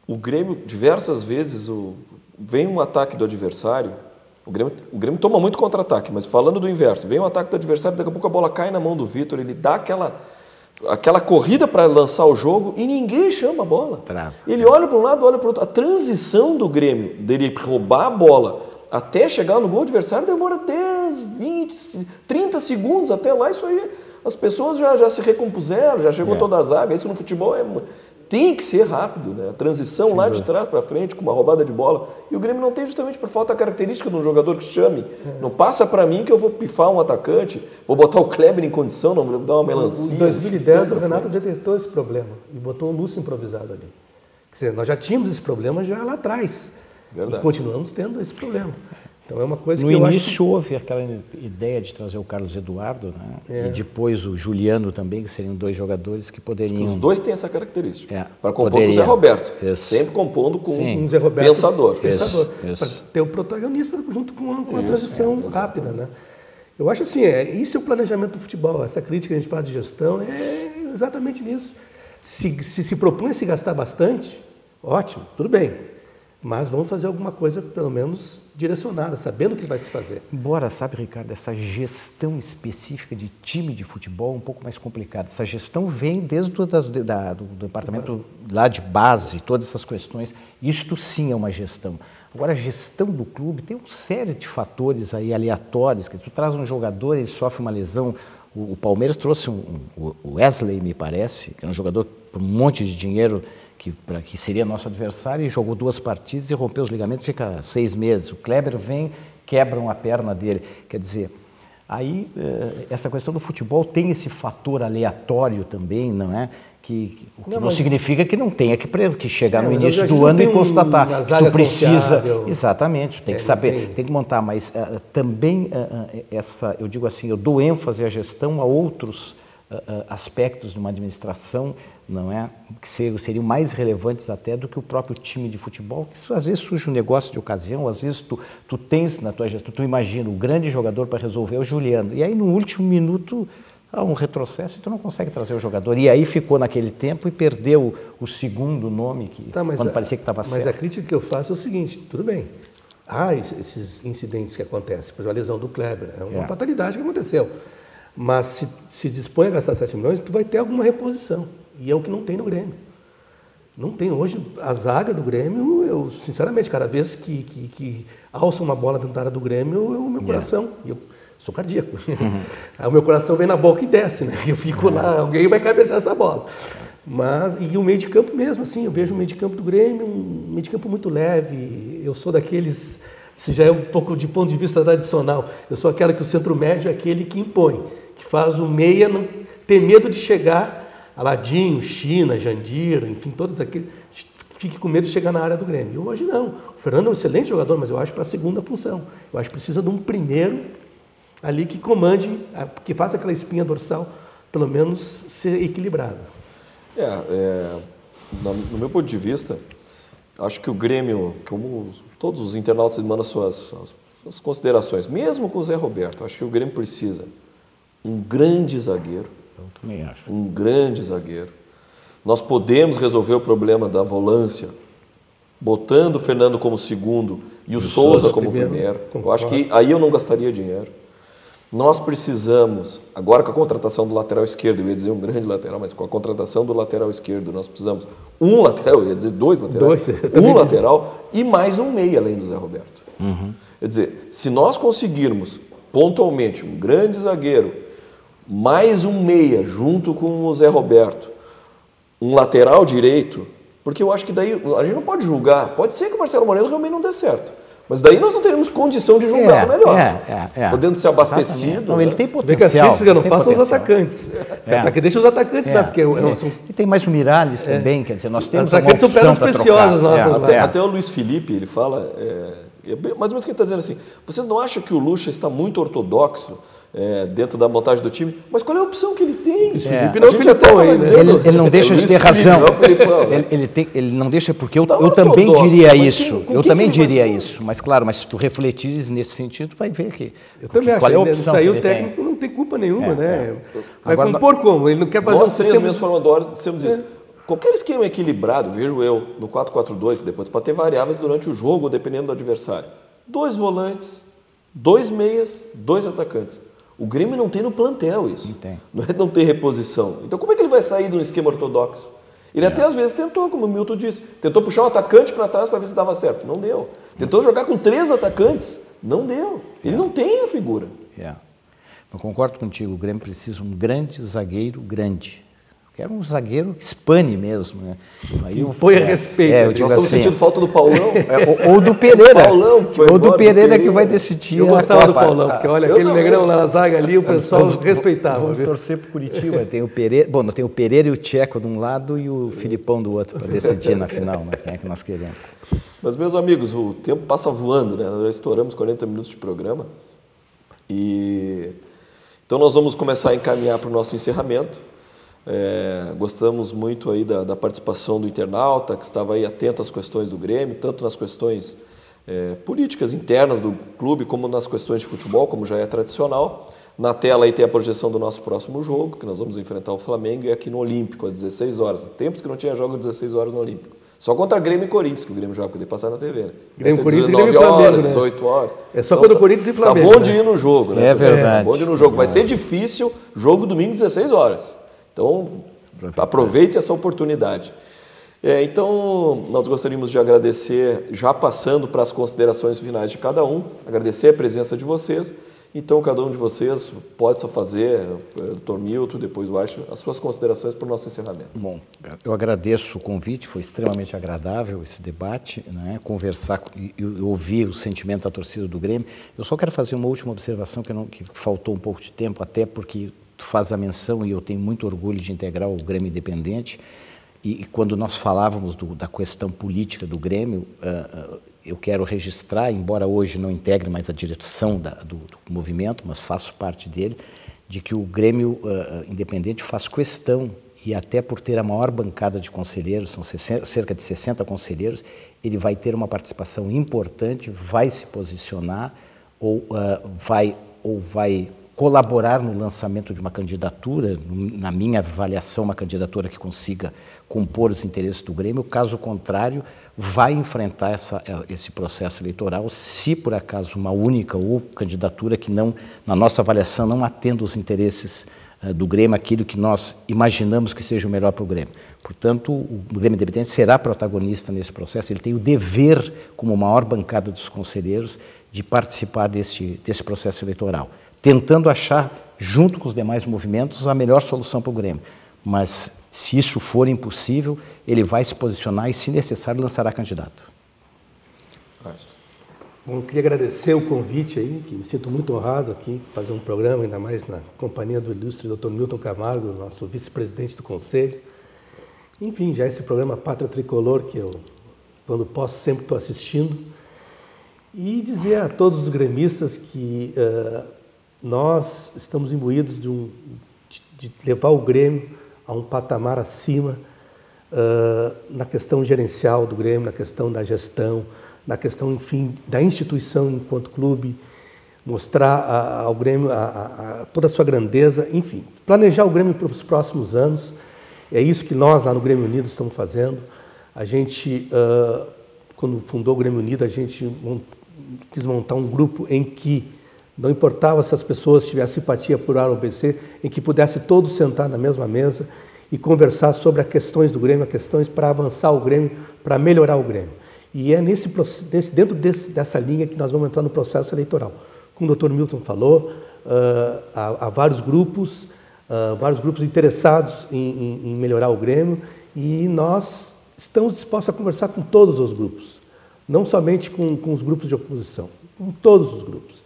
S1: o Grêmio, diversas vezes, vem um ataque do adversário, o Grêmio toma muito contra-ataque, mas falando do inverso, vem um ataque do adversário, daqui a pouco a bola cai na mão do Vitor, ele dá aquela corrida para lançar o jogo e ninguém chama a bola. Ele olha para um lado, olha para o outro. A transição do Grêmio, dele roubar a bola até chegar no gol adversário, demora 10, 20, 30 segundos até lá. Isso aí, as pessoas já se recompuseram, já chegou toda a zaga. Isso no futebol tem que ser rápido, né? A transição lá de trás para frente, com uma roubada de bola. E o Grêmio não tem justamente por falta da característica de um jogador que chame. Não passa para mim que eu vou pifar um atacante, vou botar o Kleber em condição, não vou dar uma melancia.
S3: Em 2010 o Renato detectou esse problema e botou o Lúcio improvisado ali. Quer dizer, nós já tínhamos esse problema já lá atrás. E continuamos tendo esse problema. Então é uma coisa
S2: no
S3: que eu acho
S2: início houve aquela ideia de trazer o Carlos Eduardo, né? E depois o Juliano também, que seriam 2 jogadores que poderiam...
S1: Os 2 têm essa característica. Para compor com o Zé Roberto. Sempre compondo com um
S3: Zé Roberto
S1: pensador.
S3: Para ter o protagonista junto com a transição rápida. Né? Eu acho assim, isso é o planejamento do futebol. Essa crítica que a gente faz de gestão é exatamente isso. Se propõe a se gastar bastante, ótimo, tudo bem. Mas vamos fazer alguma coisa, pelo menos, direcionada, sabendo o que vai se fazer.
S2: Embora, sabe, Ricardo, essa gestão específica de time de futebol é um pouco mais complicada. Essa gestão vem desde do departamento lá de base, todas essas questões. Isto sim é uma gestão. Agora, a gestão do clube tem uma série de fatores aí aleatórios, que tu traz um jogador, ele sofre uma lesão. O Palmeiras trouxe o Wesley, me parece, que é um jogador por um monte de dinheiro, que seria nosso adversário, e jogou 2 partidas e rompeu os ligamentos, fica 6 meses. O Kleber vem, quebram a perna dele. Quer dizer, aí essa questão do futebol tem esse fator aleatório também, não é? Que não significa que não tenha que chegar no início do ano e constatar que tu precisa. Exatamente, tem que saber, tem que montar, mas também eu digo assim, eu dou ênfase à gestão a outros aspectos de uma administração, não é? Que seriam mais relevantes até do que o próprio time de futebol, que às vezes surge um negócio de ocasião, às vezes tu tens na tua gestão, tu imagina, o grande jogador para resolver é o Juliano, e aí no último minuto há um retrocesso e tu não consegue trazer o jogador, e aí ficou naquele tempo e perdeu o segundo nome, quando parecia que estava certo.
S3: Mas a crítica que eu faço é o seguinte, tudo bem, há esses incidentes que acontecem, por exemplo, a lesão do Kleber, é uma fatalidade que aconteceu, mas se dispõe a gastar 7 milhões, tu vai ter alguma reposição. E é o que não tem no Grêmio. Não tem. Hoje, a zaga do Grêmio, eu, sinceramente, cada vez que alça uma bola dentro da área do Grêmio, o meu coração, eu sou cardíaco, aí o meu coração vem na boca e desce, né? Eu fico lá, alguém vai cabecear essa bola. E o meio de campo mesmo, assim, eu vejo o meio de campo do Grêmio, um meio de campo muito leve. Eu sou daqueles, isso já é um pouco de ponto de vista tradicional, eu sou aquela que o centro médio é aquele que impõe, que faz o meia não ter medo de chegar. Aladinho, China, Jandira, enfim, todos aqueles, fique com medo de chegar na área do Grêmio. E hoje não. O Fernando é um excelente jogador, mas eu acho para a segunda função. Eu acho que precisa de um primeiro ali que comande, que faça aquela espinha dorsal, pelo menos, ser equilibrada.
S1: No meu ponto de vista, acho que o Grêmio, como todos os internautas mandam suas considerações, mesmo com o Zé Roberto, acho que o Grêmio precisa um grande zagueiro.
S2: Eu também acho.
S1: Um grande zagueiro. Nós podemos resolver o problema da volância botando o Fernando como segundo e o Souza como primeiro. Eu acho que aí eu não gastaria dinheiro. Nós precisamos, agora com a contratação do lateral esquerdo, eu ia dizer um grande lateral, mas com a contratação do lateral esquerdo, nós precisamos um lateral, eu ia dizer dois laterais, um lateral e mais um meia além do Zé Roberto. Quer dizer, se nós conseguirmos pontualmente um grande zagueiro, mais um meia junto com o Zé Roberto, um lateral direito, porque eu acho que daí a gente não pode julgar, pode ser que o Marcelo Moreno realmente não dê certo. Mas daí nós não teremos condição de julgar o melhor. Podendo ser abastecido.
S2: Não, ele tem potencial.
S3: Vê que as críticas não façam os atacantes. Deixa os atacantes lá, porque...
S2: E tem mais o Miralles também, quer dizer, nós temos
S3: os atacantes são pedras preciosas nossas.
S1: Até o Luiz Felipe, ele fala, mais ou menos o que ele está dizendo assim, vocês não acham que o Lucha está muito ortodoxo dentro da montagem do time? Mas qual é a opção que ele tem?
S3: Luiz Felipe não é o Filipão ainda.
S2: Ele não deixa de ter razão. Ele não deixa, porque eu também diria isso. Eu também diria isso. Mas claro, mas se tu refletires nesse sentido, tu vai ver que...
S3: Eu também acho que isso aí o técnico não tem culpa nenhuma, né? Vai compor como? Ele não quer fazer um sistema...
S1: Nós três mesmos formadores dissemos isso. Qualquer esquema equilibrado, vejo eu, no 4-4-2, depois pode ter variáveis durante o jogo, dependendo do adversário. 2 volantes, 2 meias, 2 atacantes. O Grêmio não tem no plantel isso. Não tem reposição. Então como é que ele vai sair de um esquema ortodoxo? Ele até às vezes tentou, como o Milton disse, tentou puxar um atacante para trás para ver se dava certo. Não deu. Tentou jogar com 3 atacantes. Não deu. Ele não tem a figura.
S2: Eu concordo contigo, o Grêmio precisa de um grande zagueiro grande. Quero um zagueiro que espane mesmo, né?
S3: Aí põe a respeito.
S1: Nós estamos sentindo falta do Paulão.
S2: Ou do Pereira.
S1: Paulão,
S2: ou do Pereira que vai decidir.
S3: Eu gostava do Paulão, porque olha, aquele negrão lá na zaga ali, o pessoal respeitava.
S2: Vamos torcer pro Curitiba. Tem o Pereira, tem o Pereira e o Tcheco de um lado e o Filipão do outro, para decidir na final, né? Quem é que nós queremos.
S1: Mas, meus amigos, o tempo passa voando, né? Nós já estouramos 40 minutos de programa. Então nós vamos começar a encaminhar para o nosso encerramento. Gostamos muito aí da participação do internauta, que estava aí atento às questões do Grêmio, tanto nas questões políticas internas do clube, como nas questões de futebol, como já é tradicional. Na tela aí tem a projeção do nosso próximo jogo, que nós vamos enfrentar o Flamengo, e aqui no Olímpico, às 16 horas. Tempos que não tinha jogo às 16 horas no Olímpico. Só contra Grêmio e Corinthians, que o Grêmio joga, poder passar na TV, né?
S3: Grêmio, Corinthians e Grêmio e Flamengo,
S1: horas,
S3: né?
S1: 18 horas.
S3: É só quando o Corinthians e Flamengo.
S1: Tá bom de ir no jogo, né?
S2: É verdade.
S1: Tá bom de ir no jogo. Vai ser difícil, jogo domingo, 16 horas. Então, aproveite essa oportunidade. Então, nós gostaríamos de agradecer, já passando para as considerações finais de cada um, agradecer a presença de vocês. Então, cada um de vocês pode fazer, Dr. Milton, depois o Aisha, as suas considerações para o nosso encerramento.
S2: Bom, eu agradeço o convite, foi extremamente agradável esse debate, né? Conversar e ouvir o sentimento da torcida do Grêmio. Eu só quero fazer uma última observação, que faltou um pouco de tempo, até porque tu faz a menção, e eu tenho muito orgulho de integrar o Grêmio Independente, e quando nós falávamos da questão política do Grêmio, eu quero registrar, embora hoje não integre mais a direção do movimento, mas faço parte dele, de que o Grêmio Independente faz questão, e até por ter a maior bancada de conselheiros, são cerca de 60 conselheiros, ele vai ter uma participação importante, vai se posicionar ou vai colaborar no lançamento de uma candidatura, na minha avaliação, uma candidatura que consiga compor os interesses do Grêmio. Caso contrário, vai enfrentar esse processo eleitoral, se por acaso uma única ou candidatura que não, na nossa avaliação, não atenda os interesses do Grêmio, aquilo que nós imaginamos que seja o melhor para o Grêmio. Portanto, o Grêmio Independente será protagonista nesse processo, ele tem o dever, como maior bancada dos conselheiros, de participar desse processo eleitoral, tentando achar, junto com os demais movimentos, a melhor solução para o Grêmio. Mas, se isso for impossível, ele vai se posicionar e, se necessário, lançará candidato.
S3: Bom, eu queria agradecer o convite aí, que me sinto muito honrado aqui, fazer um programa, ainda mais na companhia do ilustre Dr. Milton Camargo, nosso vice-presidente do Conselho. Enfim, já esse programa Pátria Tricolor, que eu, quando posso, sempre estou assistindo. E dizer a todos os gremistas que nós estamos imbuídos de levar o Grêmio a um patamar acima na questão gerencial do Grêmio, na questão da gestão, na questão, enfim, da instituição enquanto clube, mostrar ao Grêmio toda a sua grandeza, enfim, planejar o Grêmio para os próximos anos. É isso que nós, lá no Grêmio Unido, estamos fazendo. A gente quando fundou o Grêmio Unido, a gente quis montar um grupo em que não importava se as pessoas tivessem simpatia por A ou B, C, em que pudesse todos sentar na mesma mesa e conversar sobre as questões do Grêmio, as questões para avançar o Grêmio, para melhorar o Grêmio. E é dentro dessa linha que nós vamos entrar no processo eleitoral. Como o Dr. Milton falou, há vários grupos interessados em melhorar o Grêmio, e nós estamos dispostos a conversar com todos os grupos, não somente com os grupos de oposição, com todos os grupos.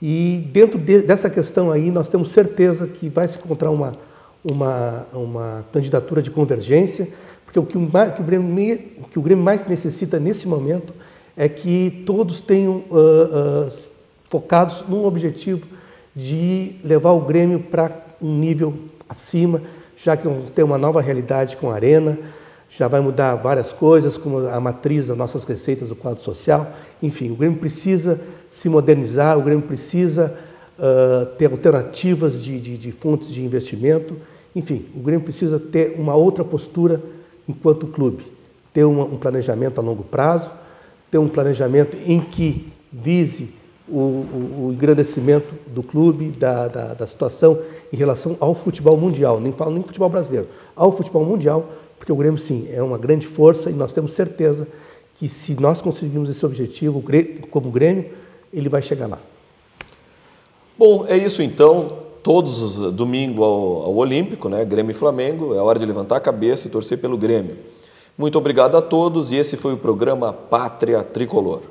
S3: E dentro dessa questão aí, nós temos certeza que vai se encontrar uma candidatura de convergência, porque o que o Grêmio mais necessita nesse momento é que todos tenham focados num objetivo de levar o Grêmio para um nível acima, já que vamos ter uma nova realidade com a Arena, já vai mudar várias coisas, como a matriz das nossas receitas do quadro social. Enfim, o Grêmio precisa se modernizar, o Grêmio precisa ter alternativas de fontes de investimento. Enfim, o Grêmio precisa ter uma outra postura enquanto clube, ter um planejamento a longo prazo, ter um planejamento em que vise o engrandecimento do clube, da situação em relação ao futebol mundial, nem falo nem futebol brasileiro, ao futebol mundial, porque o Grêmio, sim, é uma grande força e nós temos certeza que se nós conseguirmos esse objetivo, como Grêmio, ele vai chegar lá.
S1: Bom, é isso então. Todos os domingos ao Olímpico, né? Grêmio e Flamengo, é hora de levantar a cabeça e torcer pelo Grêmio. Muito obrigado a todos e esse foi o programa Pátria Tricolor.